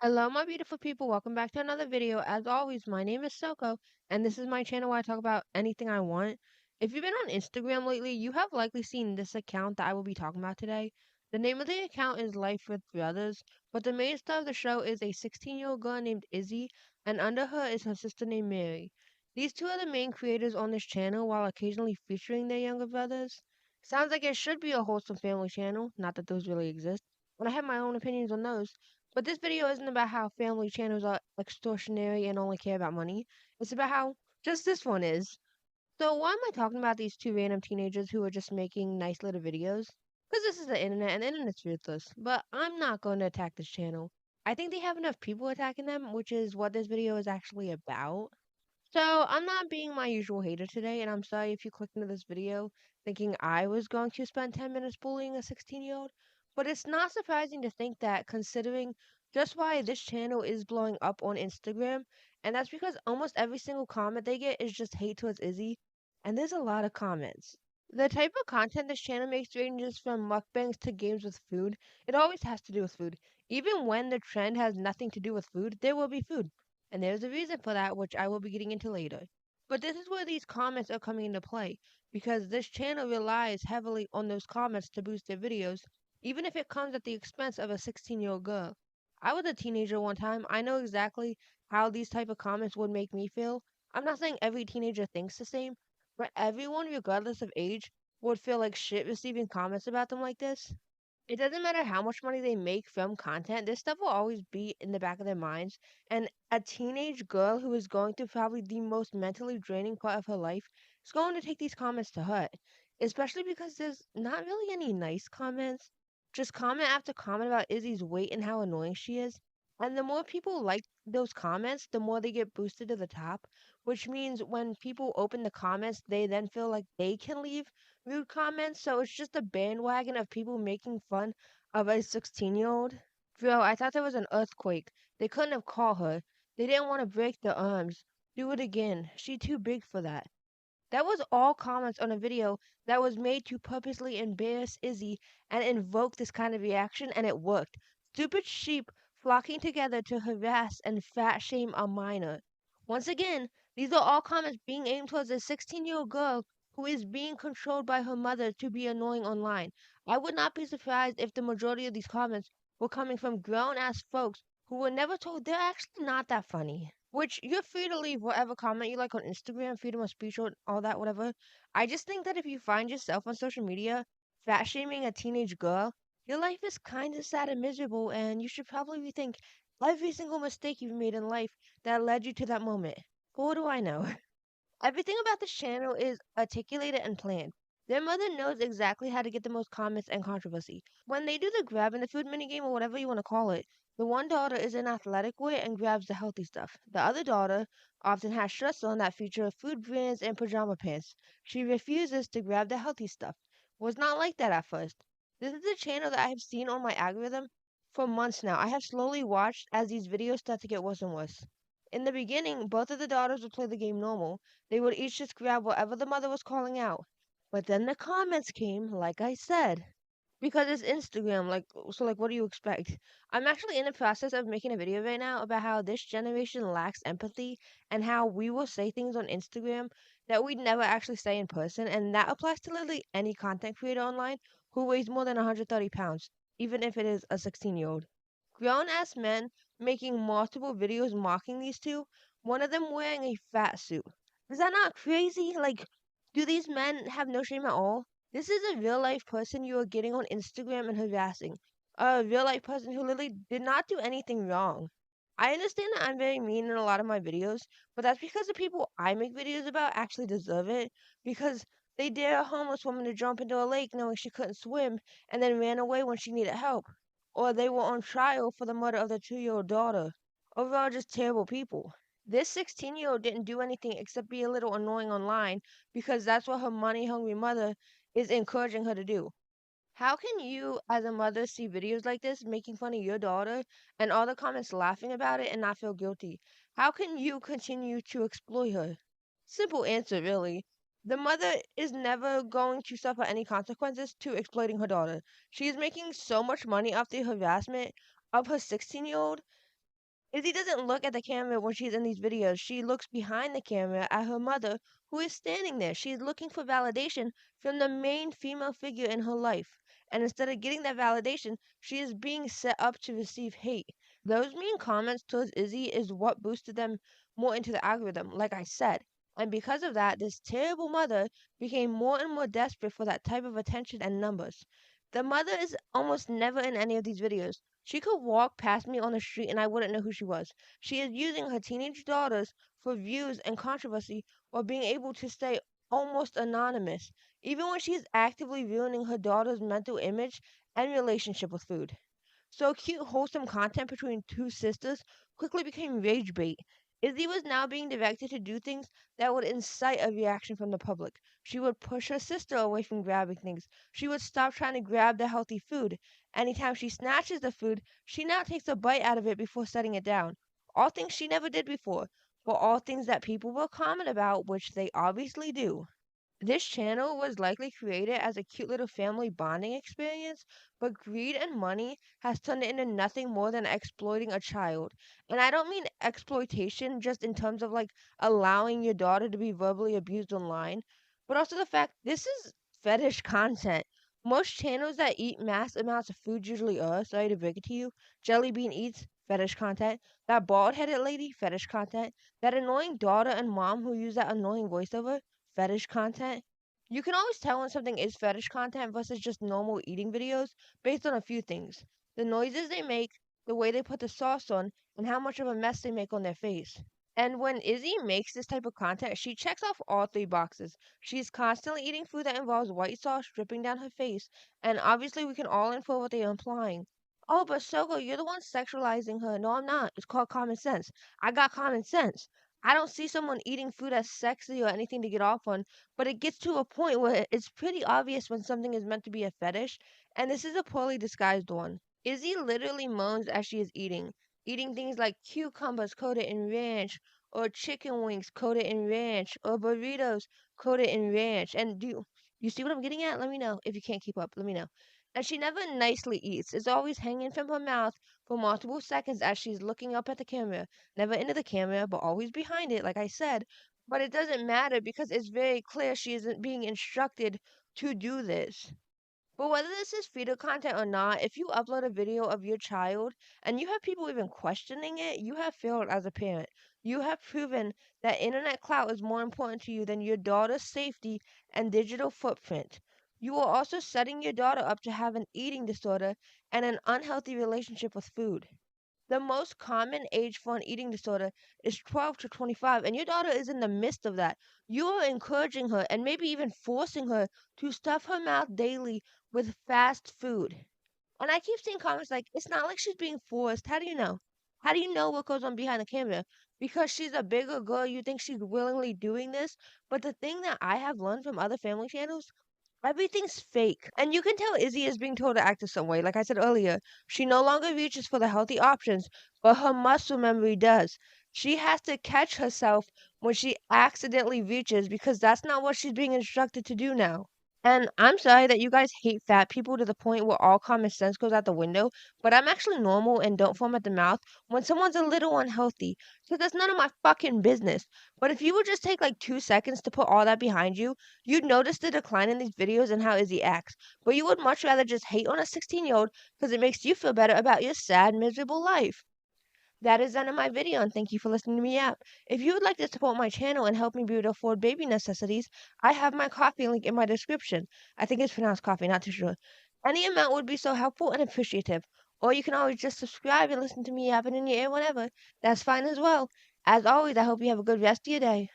Hello, my beautiful people. Welcome back to another video. As always, my name is Soko, and this is my channel where I talk about anything I want. If you've been on Instagram lately, you have likely seen this account that I will be talking about today. The name of the account is Life with Brothers, but the main star of the show is a 16-year-old girl named Izzy, and under her is her sister named Mary. These two are the main creators on this channel, while occasionally featuring their younger brothers. Sounds like it should be a wholesome family channel, not that those really exist, and I have my own opinions on those. But this video isn't about how family channels are extortionary and only care about money. It's about how just this one is. So why am I talking about these two random teenagers who are just making nice little videos? Because this is the internet and the internet's ruthless. But I'm not going to attack this channel. I think they have enough people attacking them, which is what this video is actually about. So I'm not being my usual hater today, and I'm sorry if you clicked into this video thinking I was going to spend 10 minutes bullying a 16-year-old, but it's not surprising to think that considering just why this channel is blowing up on Instagram, and that's because almost every single comment they get is just hate towards Izzy, and there's a lot of comments. The type of content this channel makes ranges from mukbangs to games with food. It always has to do with food. Even when the trend has nothing to do with food, there will be food. And there's a reason for that, which I will be getting into later. But this is where these comments are coming into play, because this channel relies heavily on those comments to boost their videos, even if it comes at the expense of a 16-year-old girl. I was a teenager one time. I know exactly how these type of comments would make me feel. I'm not saying every teenager thinks the same, but everyone, regardless of age, would feel like shit receiving comments about them like this. It doesn't matter how much money they make from content, this stuff will always be in the back of their minds. And a teenage girl who is going through probably the most mentally draining part of her life is going to take these comments to heart. Especially because there's not really any nice comments. Just comment after comment about Izzy's weight and how annoying she is. And the more people like those comments, the more they get boosted to the top. Which means when people open the comments, they then feel like they can leave rude comments, so it's just a bandwagon of people making fun of a 16-year-old. Bro, I thought there was an earthquake. They couldn't have caught her. They didn't want to break their arms. Do it again. She too big for that. That was all comments on a video that was made to purposely embarrass Izzy and invoke this kind of reaction, and it worked. Stupid sheep flocking together to harass and fat shame a minor. Once again, these are all comments being aimed towards a 16-year-old girl who is being controlled by her mother to be annoying online. I would not be surprised if the majority of these comments were coming from grown ass folks who were never told they're actually not that funny. Which you're free to leave whatever comment you like on Instagram, freedom of speech, or all that, whatever. I just think that if you find yourself on social media fat shaming a teenage girl, your life is kind of sad and miserable, and you should probably rethink every single mistake you've made in life that led you to that moment. But what do I know? Everything about this channel is articulated and planned. Their mother knows exactly how to get the most comments and controversy. When they do the grabbing the food minigame or whatever you want to call it, the one daughter is in athletic wear and grabs the healthy stuff. The other daughter often has shirts on that feature food brands and pajama pants. She refuses to grab the healthy stuff. Was not like that at first. This is a channel that I have seen on my algorithm for months now. I have slowly watched as these videos start to get worse and worse. In the beginning, both of the daughters would play the game normal. They would each just grab whatever the mother was calling out. But then the comments came, like I said, because it's Instagram. So, what do you expect? I'm actually in the process of making a video right now about how this generation lacks empathy and how we will say things on Instagram that we'd never actually say in person. And that applies to literally any content creator online who weighs more than 130 pounds, even if it is a 16-year-old. Grown ass men making multiple videos mocking these two, one of them wearing a fat suit. Is that not crazy? Like, do these men have no shame at all? This is a real life person you are getting on Instagram and harassing. A real life person who literally did not do anything wrong. I understand that I'm very mean in a lot of my videos, but that's because the people I make videos about actually deserve it. Because they dare a homeless woman to jump into a lake knowing she couldn't swim and then ran away when she needed help. Or they were on trial for the murder of their 2-year-old daughter. Overall, just terrible people. This 16-year-old didn't do anything except be a little annoying online because that's what her money hungry mother is encouraging her to do. How can you, as a mother, see videos like this making fun of your daughter and all the comments laughing about it and not feel guilty? How can you continue to exploit her? Simple answer, really. The mother is never going to suffer any consequences to exploiting her daughter. She is making so much money off the harassment of her 16-year-old Izzy doesn't look at the camera when she's in these videos. She looks behind the camera at her mother, who is standing there. She is looking for validation from the main female figure in her life. And instead of getting that validation, she is being set up to receive hate. Those mean comments towards Izzy is what boosted them more into the algorithm, like I said. And because of that, this terrible mother became more and more desperate for that type of attention and numbers. The mother is almost never in any of these videos. She could walk past me on the street and I wouldn't know who she was. She is using her teenage daughters for views and controversy while being able to stay almost anonymous, even when she is actively ruining her daughter's mental image and relationship with food. So cute, wholesome content between two sisters quickly became rage bait. Izzy was now being directed to do things that would incite a reaction from the public. She would push her sister away from grabbing things. She would stop trying to grab the healthy food. Anytime she snatches the food, she now takes a bite out of it before setting it down. All things she never did before, but all things that people will comment about, which they obviously do. This channel was likely created as a cute little family bonding experience, but greed and money has turned it into nothing more than exploiting a child. And I don't mean exploitation just in terms of like allowing your daughter to be verbally abused online, but also the fact this is fetish content. Most channels that eat mass amounts of food usually are, sorry to break it to you. Jelly Bean Eats, fetish content. That bald headed lady, fetish content. That annoying daughter and mom who use that annoying voiceover, fetish content. You can always tell when something is fetish content versus just normal eating videos based on a few things: the noises they make, the way they put the sauce on, and how much of a mess they make on their face. And when Izzy makes this type of content, she checks off all three boxes. She's constantly eating food that involves white sauce dripping down her face, and obviously we can all infer what they are implying. Oh, but Soko, you're the one sexualizing her. No, I'm not. It's called common sense. I got common sense. I don't see someone eating food as sexy or anything to get off on, but it gets to a point where it's pretty obvious when something is meant to be a fetish, and this is a poorly disguised one. Izzy literally moans as she is eating things like cucumbers coated in ranch, or chicken wings coated in ranch, or burritos coated in ranch. And do you see what I'm getting at? Let me know if you can't keep up. Let me know. And she never nicely eats. It's always hanging from her mouth for multiple seconds as she's looking up at the camera. Never into the camera, but always behind it, like I said. But it doesn't matter because it's very clear she isn't being instructed to do this. But whether this is feeder content or not, if you upload a video of your child and you have people even questioning it, you have failed as a parent. You have proven that internet clout is more important to you than your daughter's safety and digital footprint. You are also setting your daughter up to have an eating disorder and an unhealthy relationship with food. The most common age for an eating disorder is 12 to 25, and your daughter is in the midst of that. You are encouraging her and maybe even forcing her to stuff her mouth daily with fast food. And I keep seeing comments like, it's not like she's being forced. How do you know? How do you know what goes on behind the camera? Because she's a bigger girl, you think she's willingly doing this? But the thing that I have learned from other family channels, everything's fake. And you can tell Izzy is being told to act a some way. Like I said earlier, she no longer reaches for the healthy options, but her muscle memory does. She has to catch herself when she accidentally reaches because that's not what she's being instructed to do now. And I'm sorry that you guys hate fat people to the point where all common sense goes out the window, but I'm actually normal and don't foam at the mouth when someone's a little unhealthy, because that's none of my fucking business. But if you would just take like 2 seconds to put all that behind you, you'd notice the decline in these videos and how Izzy acts. But you would much rather just hate on a 16-year-old because it makes you feel better about your sad, miserable life. That is the end of my video, and thank you for listening to me out. If you would like to support my channel and help me be able to afford baby necessities, I have my coffee link in my description. I think it's pronounced coffee, not too sure. Any amount would be so helpful and appreciative. Or you can always just subscribe and listen to me yapping in your ear whenever. That's fine as well. As always, I hope you have a good rest of your day.